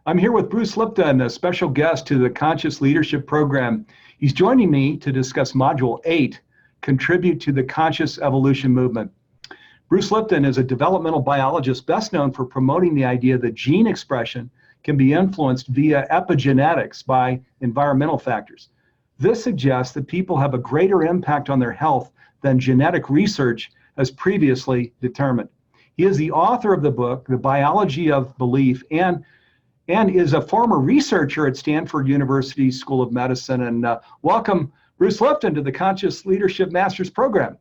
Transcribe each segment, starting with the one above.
I'm here with Bruce Lipton, a special guest to the Conscious Leadership Program. He's joining me to discuss Module 8, Contribute to the Conscious Evolution Movement. Bruce Lipton is a developmental biologist best known for promoting the idea that gene expression can be influenced via epigenetics by environmental factors. This suggests that people have a greater impact on their health than genetic research has previously determined. He is the author of the book, The Biology of Belief, and is a former researcher at Stanford University School of Medicine. And welcome, Bruce Lipton, to the Conscious Leadership Masters Program.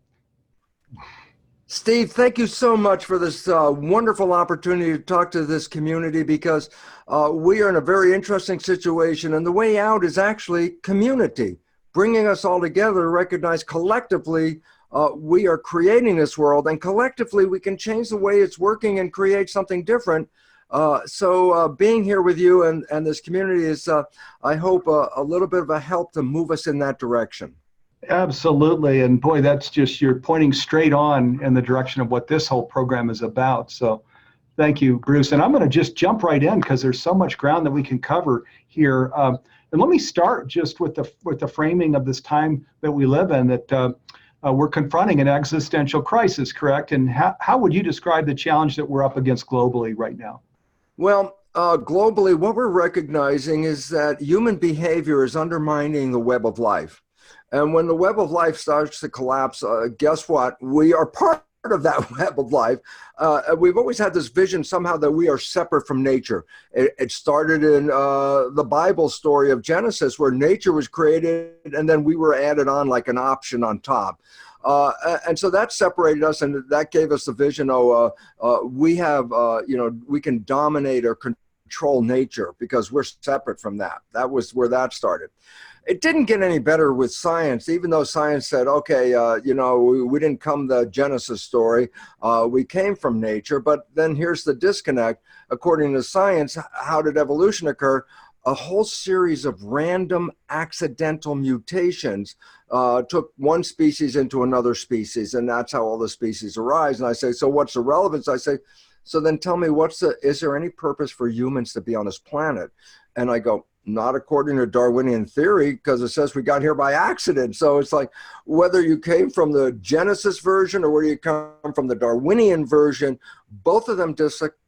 Steve, thank you so much for this wonderful opportunity to talk to this community, because we are in a very interesting situation, and the way out is actually community, bringing us all together to recognize collectively we are creating this world, and collectively we can change the way it's working and create something different. So being here with you and this community is, I hope, a little bit of a help to move us in that direction. Absolutely. And boy, you're pointing straight on in the direction of what this whole program is about. So thank you, Bruce. And I'm going to just jump right in because there's so much ground that we can cover here. And let me start just with the framing of this time that we live in, that we're confronting an existential crisis, correct? And how would you describe the challenge that we're up against globally right now? Well, globally, what we're recognizing is that human behavior is undermining the web of life. And when the web of life starts to collapse, guess what? We are part of that web of life. We've always had this vision somehow that we are separate from nature. It started in the Bible story of Genesis, where nature was created and then we were added on like an option on top. And so that separated us, and that gave us the vision, we have, we can dominate or control nature because we're separate from that. That was where that started. It didn't get any better with science, even though science said, okay, we didn't come the Genesis story. We came from nature. But then here's the disconnect. According to science, how did evolution occur? A whole series of random accidental mutations took one species into another species, and that's how all the species arise. And I say, so what's the relevance? I say, so then tell me, is there any purpose for humans to be on this planet? And I go, not according to Darwinian theory, because it says we got here by accident. So it's like, whether you came from the Genesis version or whether you come from the Darwinian version, both of them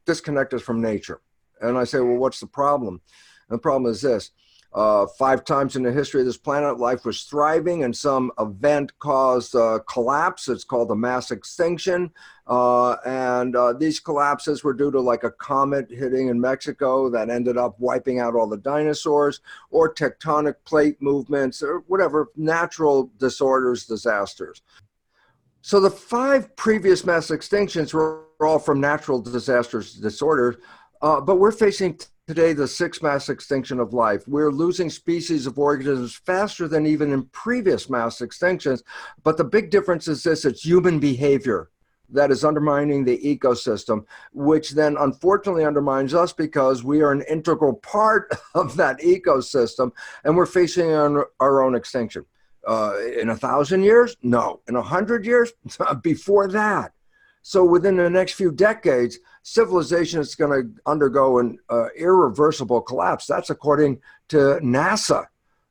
disconnect us from nature. And I say, well, what's the problem? And the problem is this. 5 times in the history of this planet, life was thriving, and some event caused collapse. It's called a mass extinction. And these collapses were due to like a comet hitting in Mexico that ended up wiping out all the dinosaurs, or tectonic plate movements, or whatever, natural disorders, disasters. So the 5 previous mass extinctions were all from natural disasters, disorders, but we're facing today the 6th mass extinction of life. We're losing species of organisms faster than even in previous mass extinctions. But the big difference is this: it's human behavior that is undermining the ecosystem, which then unfortunately undermines us because we are an integral part of that ecosystem, and we're facing our own extinction. In 1,000 years? No. In 100 years? Before that. So within the next few decades, civilization is going to undergo an irreversible collapse. That's according to NASA,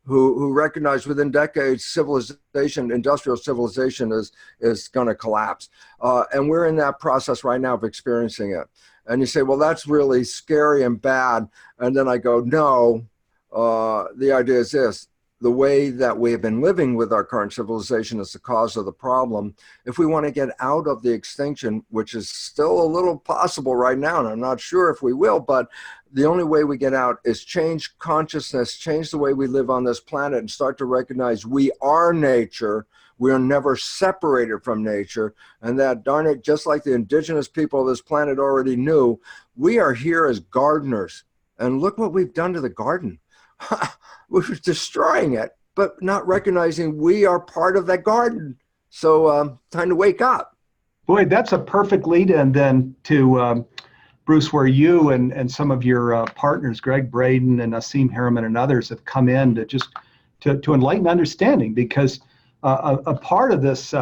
who recognized within decades civilization, industrial civilization is going to collapse. And we're in that process right now of experiencing it. And you say, well, that's really scary and bad. And then I go, no, the idea is this. The way that we have been living with our current civilization is the cause of the problem. If we want to get out of the extinction, which is still a little possible right now, and I'm not sure if we will, but the only way we get out is change consciousness, change the way we live on this planet, and start to recognize we are nature. We are never separated from nature. And that, darn it, just like the indigenous people of this planet already knew, we are here as gardeners. And look what we've done to the garden. We're destroying it, but not recognizing we are part of that garden. So time to wake up. Boy, that's a perfect lead-in then to Bruce, where you and some of your partners, Greg Braden and Asim Harriman and others, have come in to enlighten understanding, because a part of this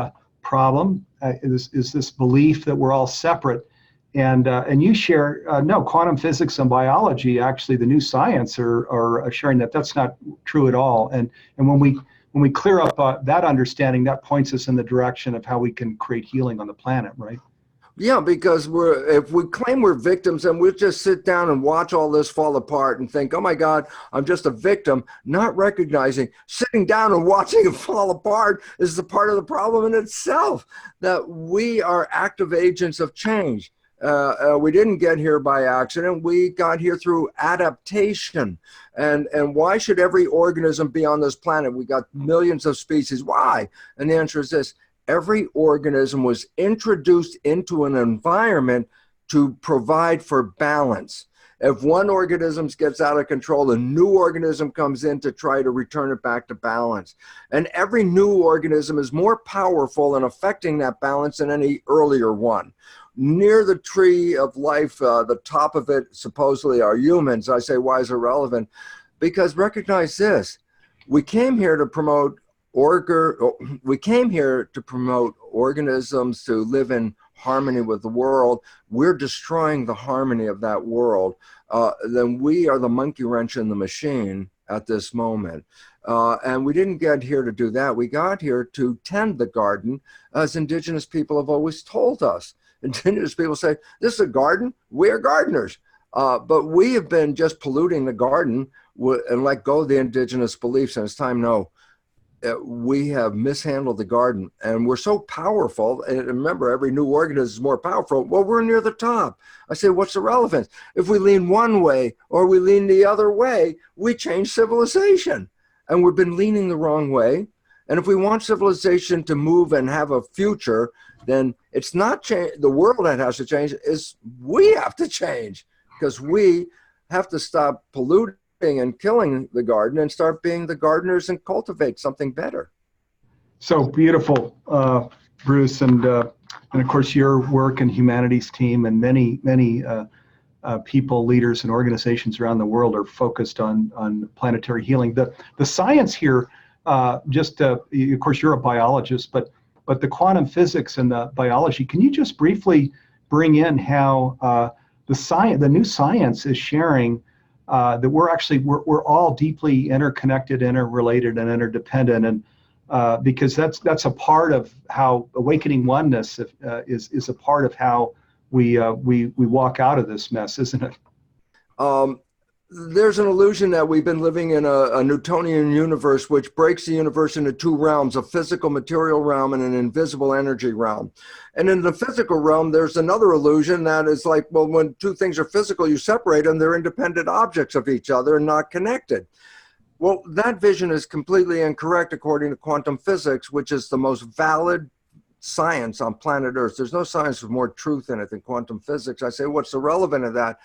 problem is this belief that we're all separate. And you share no, quantum physics and biology, actually the new science are sharing that that's not true at all. And when we clear up that understanding, that points us in the direction of how we can create healing on the planet, right? Yeah, because if we claim we're victims and we just sit down and watch all this fall apart and think, oh my God, I'm just a victim, not recognizing sitting down and watching it fall apart is the part of the problem in itself, that we are active agents of change. We didn't get here by accident. We got here through adaptation. And why should every organism be on this planet? We got millions of species. Why? And the answer is this: every organism was introduced into an environment to provide for balance. If one organism gets out of control, a new organism comes in to try to return it back to balance. And every new organism is more powerful in affecting that balance than any earlier one. Near the tree of life, the top of it supposedly are humans. I say, why is it relevant? Because recognize this: we came here to promote organisms to live in harmony with the world. We're destroying the harmony of that world. Then we are the monkey wrench in the machine at this moment. And we didn't get here to do that. We got here to tend the garden, as indigenous people have always told us. Indigenous people say, this is a garden, we're gardeners. But we have been just polluting the garden and let go of the indigenous beliefs. And it's time, no, we have mishandled the garden, and we're so powerful. And remember, every new organism is more powerful. Well, we're near the top. I say, what's the relevance? If we lean one way or we lean the other way, we change civilization. And we've been leaning the wrong way. And if we want civilization to move and have a future, then it's not the world that has to change, is we have to change, because we have to stop polluting and killing the garden and start being the gardeners and cultivate something better. So beautiful, Bruce, and of course your work and humanities team and many people, leaders, and organizations around the world are focused on planetary healing. The science here, of course you're a biologist, but the quantum physics and the biology. Can you just briefly bring in how the new science is sharing that we're all deeply interconnected, interrelated, and interdependent, and because that's a part of how awakening oneness is a part of how we walk out of this mess, isn't it? There's an illusion that we've been living in a Newtonian universe, which breaks the universe into two realms: a physical material realm and an invisible energy realm. And in the physical realm, there's another illusion that is like, well, when two things are physical, you separate them, they're independent objects of each other and not connected. Well, that vision is completely incorrect according to quantum physics, which is the most valid science on planet Earth. There's no science with more truth in it than quantum physics. I say, what's the relevance of that?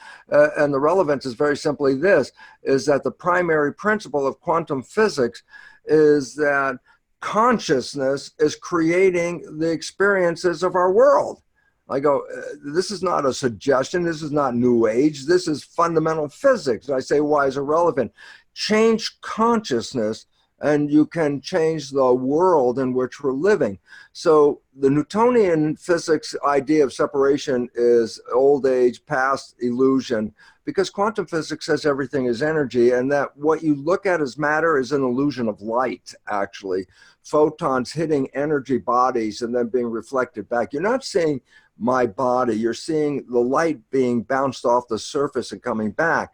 And the relevance is very simply this, is that the primary principle of quantum physics is that consciousness is creating the experiences of our world. I go, this is not a suggestion. This is not new age. This is fundamental physics. I say, why is it relevant? Change consciousness and you can change the world in which we're living. So the Newtonian physics idea of separation is old age, past illusion, because quantum physics says everything is energy, and that what you look at as matter is an illusion of light, actually. Photons hitting energy bodies and then being reflected back. You're not seeing my body, you're seeing the light being bounced off the surface and coming back.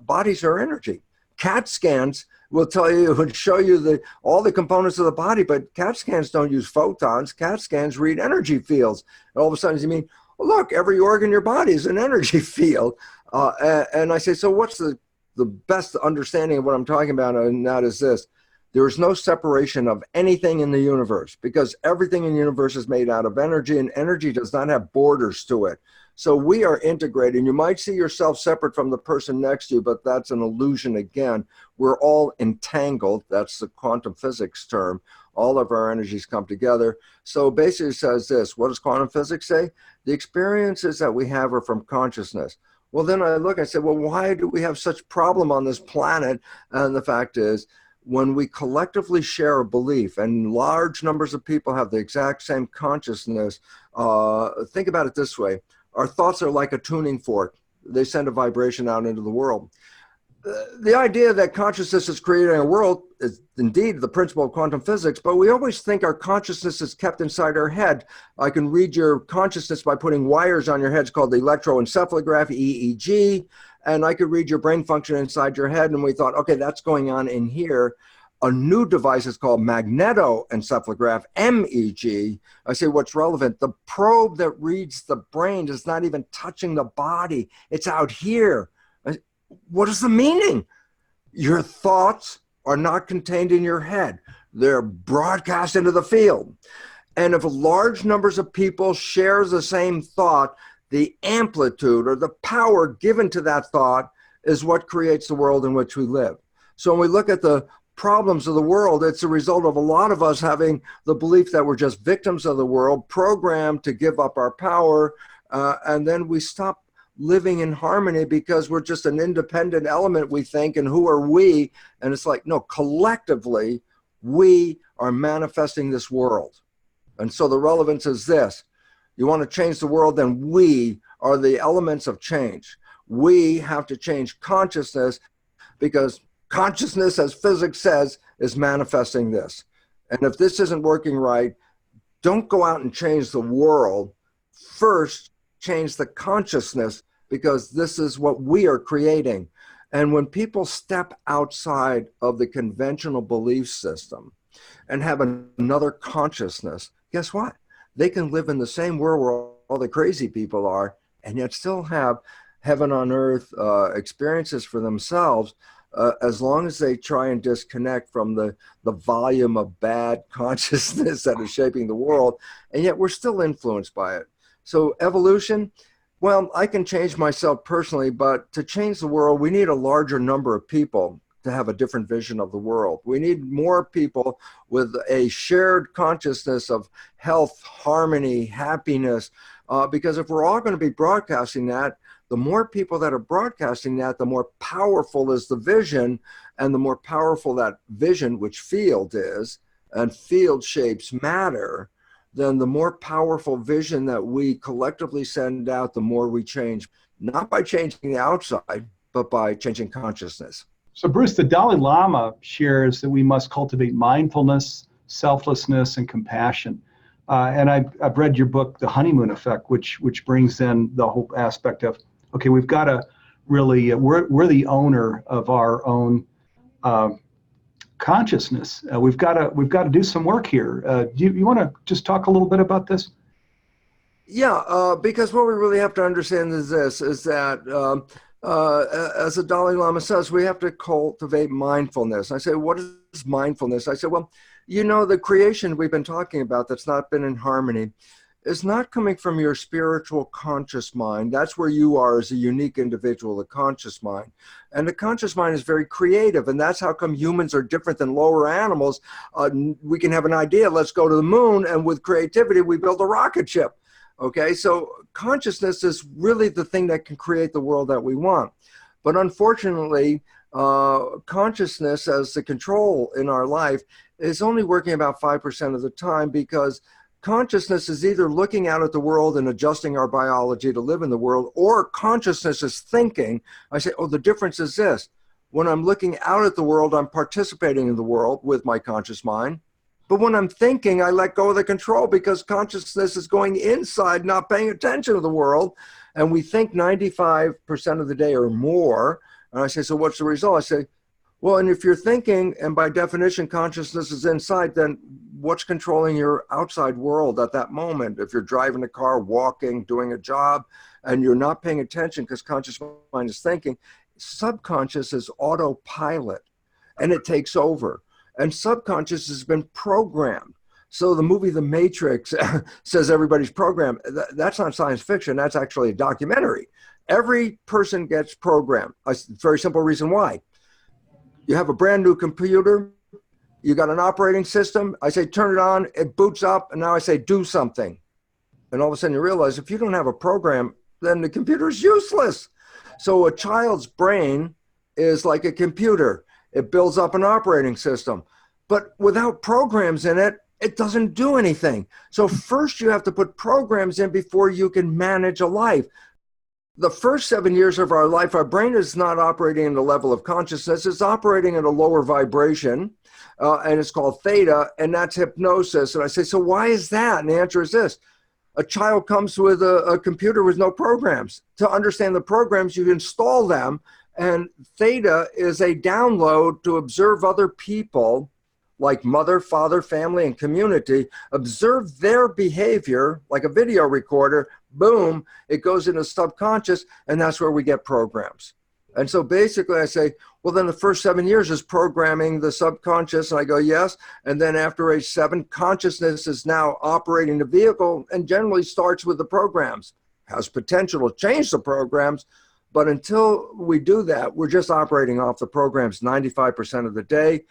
Bodies are energy. CAT scans will tell you and show you all the components of the body, but CAT scans don't use photons. CAT scans read energy fields. And all of a sudden you mean, well, look, every organ in your body is an energy field. And I say, so what's the best understanding of what I'm talking about? And that is this: there is no separation of anything in the universe, because everything in the universe is made out of energy, and energy does not have borders to it. So we are integrated. You might see yourself separate from the person next to you, but that's an illusion again. We're all entangled. That's the quantum physics term. All of our energies come together. So basically it says this: what does quantum physics say? The experiences that we have are from consciousness. Well, then I look, I said, well, why do we have such problem on this planet? And the fact is, when we collectively share a belief and large numbers of people have the exact same consciousness, think about it this way. Our thoughts are like a tuning fork. They send a vibration out into the world. The idea that consciousness is creating a world is indeed the principle of quantum physics, but we always think our consciousness is kept inside our head. I can read your consciousness by putting wires on your head. It's called the electroencephalograph, EEG, and I could read your brain function inside your head, and we thought, okay, that's going on in here. A new device is called magnetoencephalograph, MEG. I say, what's relevant? The probe that reads the brain is not even touching the body. It's out here. What is the meaning? Your thoughts are not contained in your head. They're broadcast into the field. And if large numbers of people share the same thought, the amplitude or the power given to that thought is what creates the world in which we live. So when we look at the problems of the world, it's a result of a lot of us having the belief that we're just victims of the world, programmed to give up our power, and then we stop living in harmony because we're just an independent element, we think, and who are we? And it's like, no, collectively, we are manifesting this world. And so the relevance is this. You want to change the world, then we are the elements of change. We have to change consciousness because consciousness, as physics says, is manifesting this. And if this isn't working right, don't go out and change the world. First, change the consciousness, because this is what we are creating. And when people step outside of the conventional belief system and have another consciousness, guess what? They can live in the same world where all the crazy people are and yet still have heaven on earth experiences for themselves, as long as they try and disconnect from the volume of bad consciousness that is shaping the world. And yet we're still influenced by it. So evolution, well, I can change myself personally, but to change the world, we need a larger number of people to have a different vision of the world. We need more people with a shared consciousness of health, harmony, happiness, because if we're all going to be broadcasting that, the more people that are broadcasting that, the more powerful is the vision, and the more powerful that vision, which field is, and field shapes matter, then the more powerful vision that we collectively send out, the more we change, not by changing the outside, but by changing consciousness. So Bruce, the Dalai Lama shares that we must cultivate mindfulness, selflessness, and compassion. And I've read your book, The Honeymoon Effect, which brings in the whole aspect of, okay, we've got to really, we're the owner of our own consciousness. We've got to do some work here. Do you want to just talk a little bit about this? Yeah, because what we really have to understand is this, is that as the Dalai Lama says, we have to cultivate mindfulness. I say, what is mindfulness? I say, well, you know, the creation we've been talking about that's not been in harmony is not coming from your spiritual conscious mind. That's where you are as a unique individual, the conscious mind. And the conscious mind is very creative, and that's how come humans are different than lower animals. We can have an idea, let's go to the moon, and with creativity, we build a rocket ship. Okay, so consciousness is really the thing that can create the world that we want. But unfortunately, consciousness as the control in our life is only working about 5% of the time, because consciousness is either looking out at the world and adjusting our biology to live in the world, or consciousness is thinking. I say, oh, the difference is this. When I'm looking out at the world, I'm participating in the world with my conscious mind. But when I'm thinking, I let go of the control, because consciousness is going inside, not paying attention to the world. And we think 95% of the day or more. And I say, so what's the result? I say, well, and if you're thinking, and by definition, consciousness is inside, then what's controlling your outside world at that moment? If you're driving a car, walking, doing a job, and you're not paying attention because conscious mind is thinking, subconscious is autopilot, and it takes over. And subconscious has been programmed. So the movie The Matrix says everybody's programmed. That's not science fiction. That's actually a documentary. Every person gets programmed. A very simple reason why. You have a brand new computer. You got an operating system. I say, turn it on. It boots up. And now I say, do something. And all of a sudden you realize if you don't have a program, then the computer is useless. So a child's brain is like a computer. It builds up an operating system. But without programs in it, it doesn't do anything. So first you have to put programs in before you can manage a life. The first 7 years of our life, our brain is not operating in the level of consciousness. It's operating at a lower vibration, and it's called theta, and that's hypnosis. And I say, so why is that? And the answer is this. A child comes with a computer with no programs. To understand the programs, you install them, and theta is a download to observe other people, like mother, father, family, and community, observe their behavior like a video recorder. Boom, it goes into subconscious, and that's where we get programs. And so basically I say, well, then the first 7 years is programming the subconscious. And I go, yes. And then after age 7, consciousness is now operating the vehicle and generally starts with the programs. Has potential to change the programs, but until we do that, we're just operating off the programs 95% of the day.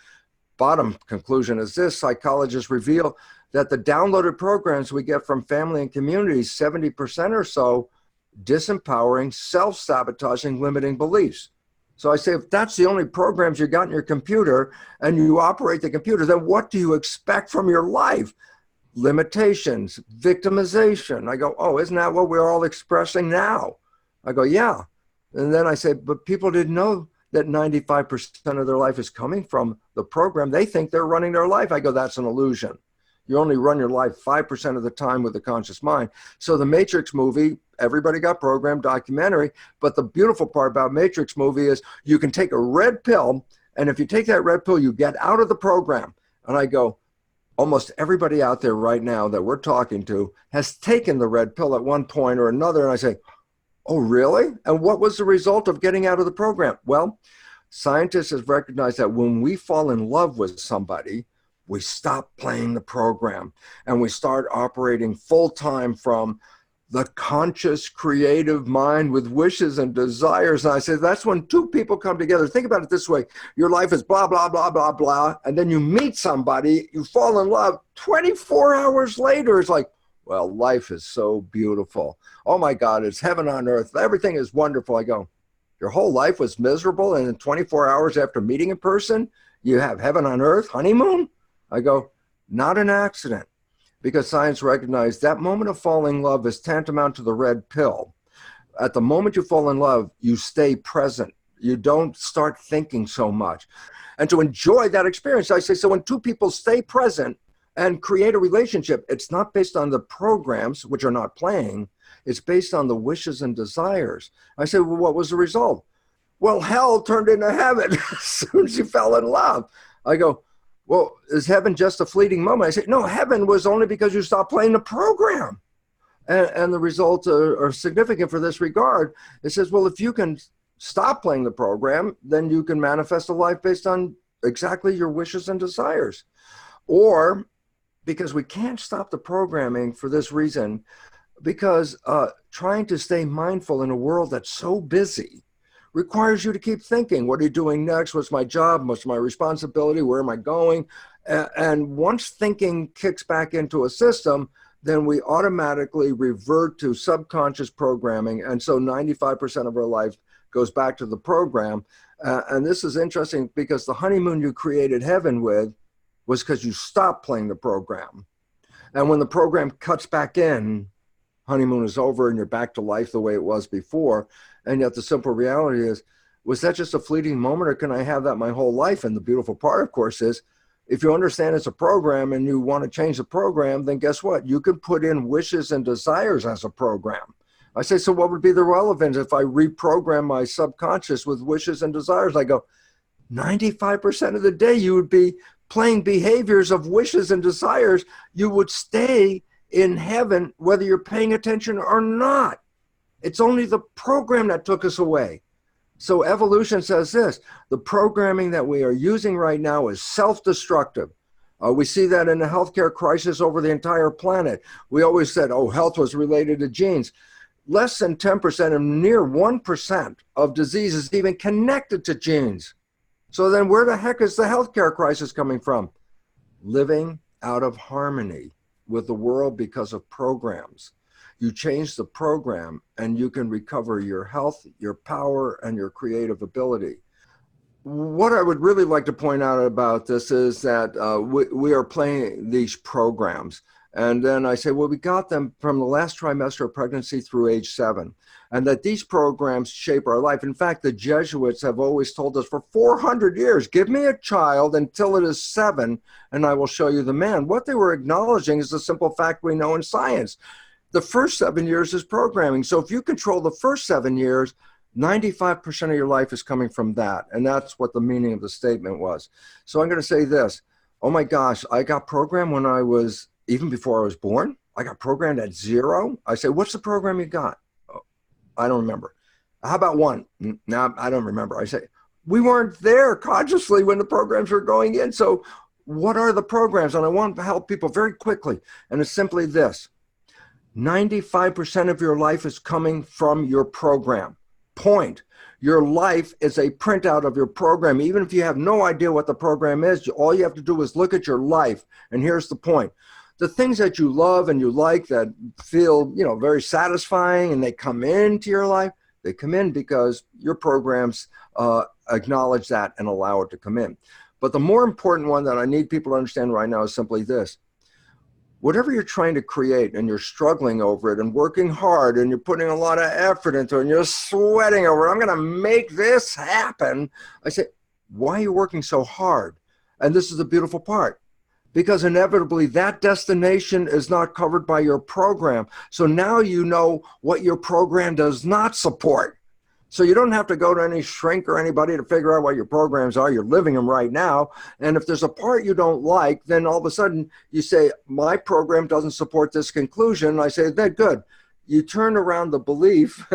Bottom conclusion is this: psychologists reveal that the downloaded programs we get from family and communities, 70% or so, disempowering, self-sabotaging, limiting beliefs. So I say, if that's the only programs you got in your computer and you operate the computer, then what do you expect from your life? Limitations, victimization. I go, oh, isn't that what we're all expressing now? I go, yeah. And then I say, but people didn't know that 95% of their life is coming from the program. They think they're running their life. I go, that's an illusion. You only run your life 5% of the time with the conscious mind. So the Matrix movie, everybody got programmed, documentary, but the beautiful part about Matrix movie is you can take a red pill, and if you take that red pill, you get out of the program. And I go, almost everybody out there right now that we're talking to has taken the red pill at one point or another. And I say, oh, really? And what was the result of getting out of the program? Well, scientists have recognized that when we fall in love with somebody, we stop playing the program and we start operating full-time from the conscious, creative mind with wishes and desires. And I say, that's when two people come together. Think about it this way. Your life is blah, blah, blah, blah, blah. And then you meet somebody, you fall in love. 24 hours later, it's like, well, life is so beautiful. Oh my God, it's heaven on earth. Everything is wonderful. I go, your whole life was miserable, and in 24 hours after meeting a person, you have heaven on earth, honeymoon? I go, not an accident, because science recognized that moment of falling in love is tantamount to the red pill. At the moment you fall in love, you stay present. You don't start thinking so much. And to enjoy that experience, I say, so when two people stay present and create a relationship, it's not based on the programs, which are not playing. It's based on the wishes and desires. I said, well, what was the result? Well, hell turned into heaven as soon as you fell in love. I go, well, is heaven just a fleeting moment? I say, no, heaven was only because you stopped playing the program. And the results are significant for this regard. It says, well, if you can stop playing the program, then you can manifest a life based on exactly your wishes and desires. Or, because we can't stop the programming for this reason, because trying to stay mindful in a world that's so busy requires you to keep thinking, what are you doing next? What's my job? What's my responsibility? Where am I going? And once thinking kicks back into a system, then we automatically revert to subconscious programming. And so 95% of our life goes back to the program. And this is interesting because the honeymoon you created heaven with was because you stopped playing the program. And when the program cuts back in, honeymoon is over and you're back to life the way it was before. And yet the simple reality is, was that just a fleeting moment, or can I have that my whole life? And the beautiful part, of course, is if you understand it's a program and you want to change the program, then guess what? You can put in wishes and desires as a program. I say, so what would be the relevance if I reprogram my subconscious with wishes and desires? I go, 95% of the day you would be playing behaviors of wishes and desires. You would stay in heaven whether you're paying attention or not. It's only the program that took us away. So evolution says this: the programming that we are using right now is self-destructive. We see that in the healthcare crisis over the entire planet. We always said, oh, health was related to genes. Less than 10% and near 1% of diseases even connected to genes. So then where the heck is the healthcare crisis coming from? Living out of harmony with the world because of programs. You change the program and you can recover your health, your power, and your creative ability. what I would really like to point out about this is that we are playing these programs. And then I say, well, we got them from the last trimester of pregnancy through age 7, and that these programs shape our life. In fact, the Jesuits have always told us for 400 years, give me a child until it is 7, and I will show you the man. What they were acknowledging is the simple fact we know in science. The first 7 years is programming. So if you control the first 7 years, 95% of your life is coming from that. And that's what the meaning of the statement was. So I'm going to say this. Oh my gosh, I got programmed when I was, even before I was born. I got programmed at 0. I say, what's the program you got? Oh, I don't remember. How about 1? No, I don't remember. I say, we weren't there consciously when the programs were going in. So what are the programs? And I want to help people very quickly. And it's simply this. 95% of your life is coming from your program. Point. Your life is a printout of your program. Even if you have no idea what the program is, all you have to do is look at your life. And here's the point. The things that you love and you like that feel, very satisfying and they come into your life, they come in because your programs acknowledge that and allow it to come in. But the more important one that I need people to understand right now is simply this. Whatever you're trying to create and you're struggling over it and working hard and you're putting a lot of effort into it and you're sweating over it, I'm going to make this happen. I say, why are you working so hard? And this is the beautiful part. Because inevitably that destination is not covered by your program. So now you know what your program does not support. So you don't have to go to any shrink or anybody to figure out what your programs are. You're living them right now. And if there's a part you don't like, then all of a sudden you say, my program doesn't support this conclusion. And I say, then good. You turn around the belief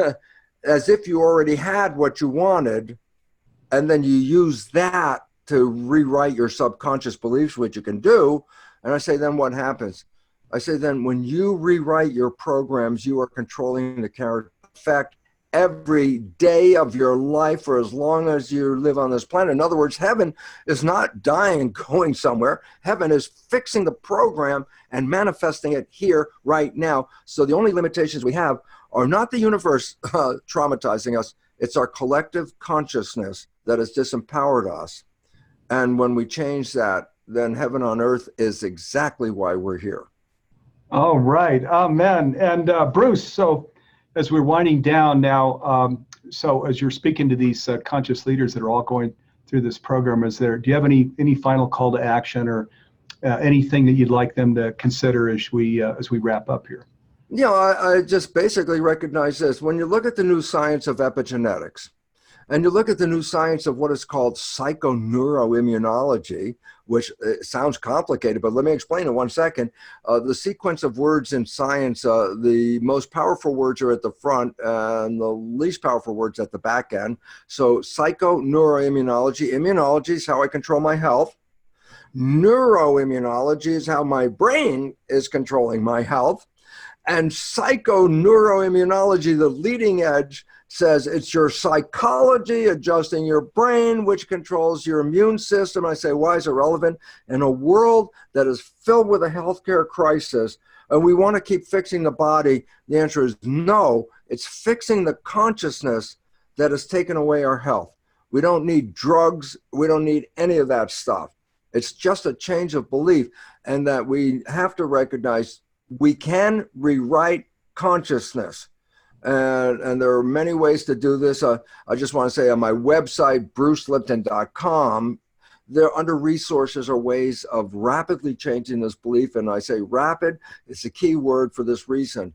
as if you already had what you wanted. And then you use that to rewrite your subconscious beliefs, which you can do. And I say, then what happens? I say, then when you rewrite your programs, you are controlling the character effect every day of your life for as long as you live on this planet. In other words, heaven is not dying and going somewhere. Heaven is fixing the program and manifesting it here right now. So the only limitations we have are not the universe traumatizing us. It's our collective consciousness that has disempowered us. And when we change that, then heaven on earth is exactly why we're here. All right. Amen. And Bruce, so as we're winding down now, so as you're speaking to these conscious leaders that are all going through this program, do you have any final call to action or anything that you'd like them to consider as we wrap up here? I just basically recognize this. When you look at the new science of epigenetics, and you look at the new science of what is called psychoneuroimmunology, which sounds complicated, but let me explain in 1 second. The sequence of words in science, the most powerful words are at the front and the least powerful words at the back end. So psychoneuroimmunology, immunology is how I control my health. Neuroimmunology is how my brain is controlling my health. And psychoneuroimmunology, the leading edge, says it's your psychology adjusting your brain, which controls your immune system. I say, why is it relevant? In a world that is filled with a healthcare crisis, and we want to keep fixing the body, the answer is no. It's fixing the consciousness that has taken away our health. We don't need drugs. We don't need any of that stuff. It's just a change of belief, and that we have to recognize we can rewrite consciousness. And there are many ways to do this. I just want to say on my website, brucelipton.com, there under resources are ways of rapidly changing this belief. And I say rapid is the key word for this reason.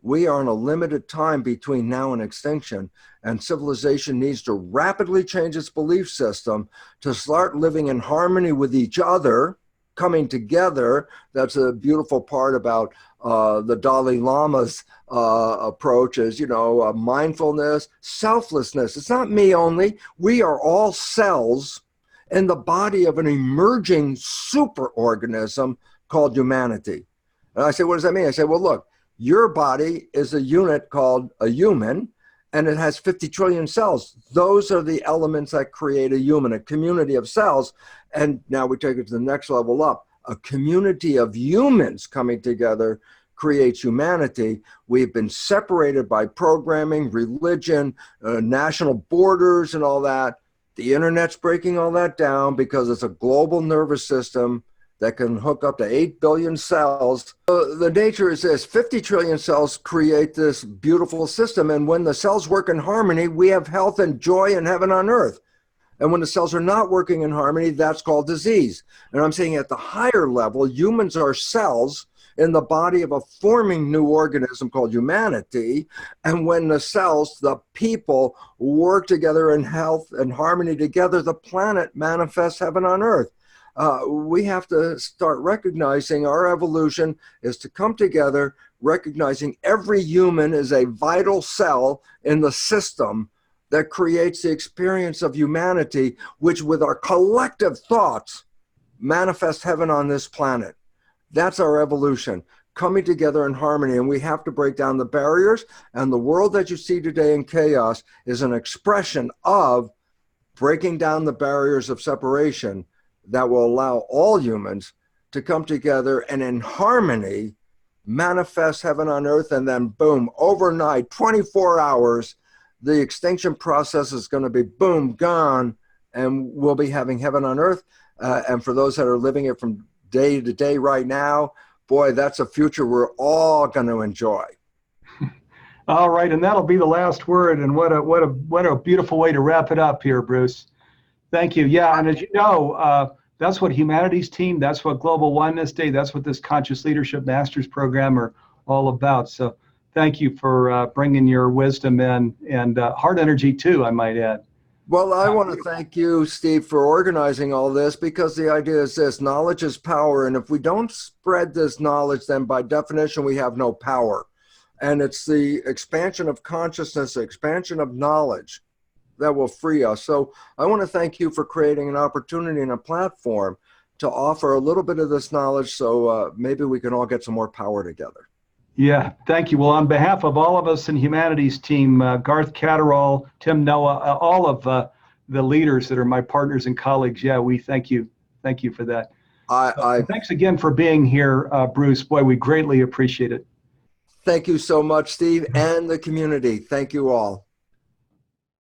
We are in a limited time between now and extinction, and civilization needs to rapidly change its belief system to start living in harmony with each other, coming together. That's a beautiful part about the Dalai Lama's approach is, mindfulness, selflessness. It's not me only. We are all cells in the body of an emerging superorganism called humanity. And I say, what does that mean? I say, well, look, your body is a unit called a human, and it has 50 trillion cells. Those are the elements that create a human, a community of cells. And now we take it to the next level up. A community of humans coming together creates humanity. We've been separated by programming, religion, national borders, and all that. The internet's breaking all that down because it's a global nervous system that can hook up to 8 billion cells. The nature is this: 50 trillion cells create this beautiful system. And when the cells work in harmony, we have health and joy and heaven on earth. And when the cells are not working in harmony, that's called disease. And I'm saying at the higher level, humans are cells in the body of a forming new organism called humanity. And when the cells, the people, work together in health and harmony together, the planet manifests heaven on earth. We have to start recognizing our evolution is to come together, recognizing every human is a vital cell in the system that creates the experience of humanity, which with our collective thoughts manifest heaven on this planet. That's our evolution, coming together in harmony. And we have to break down the barriers. And the world that you see today in chaos is an expression of breaking down the barriers of separation that will allow all humans to come together and in harmony manifest heaven on earth. And then boom, overnight, 24 hours, the extinction process is going to be boom, gone, and we'll be having heaven on earth. And for those that are living it from day to day right now, boy, that's a future we're all going to enjoy. All right, and that'll be the last word. And what a beautiful way to wrap it up here, Bruce. Thank you. Yeah, and as you know, that's what Humanities Team, that's what Global Oneness Day, that's what this Conscious Leadership Masters Program are all about. So thank you for bringing your wisdom in, and heart energy too, I might add. Well, I want to thank you, Steve, for organizing all this, because the idea is this: knowledge is power. And if we don't spread this knowledge, then by definition, we have no power. And it's the expansion of consciousness, the expansion of knowledge that will free us. So I want to thank you for creating an opportunity and a platform to offer a little bit of this knowledge, so maybe we can all get some more power together. Yeah, thank you. Well, on behalf of all of us in Humanities Team, Garth Catterall, Tim Noah, all of the leaders that are my partners and colleagues, yeah, we thank you. Thank you for that. Thanks again for being here, Bruce. Boy, we greatly appreciate it. Thank you so much, Steve, and the community. Thank you all.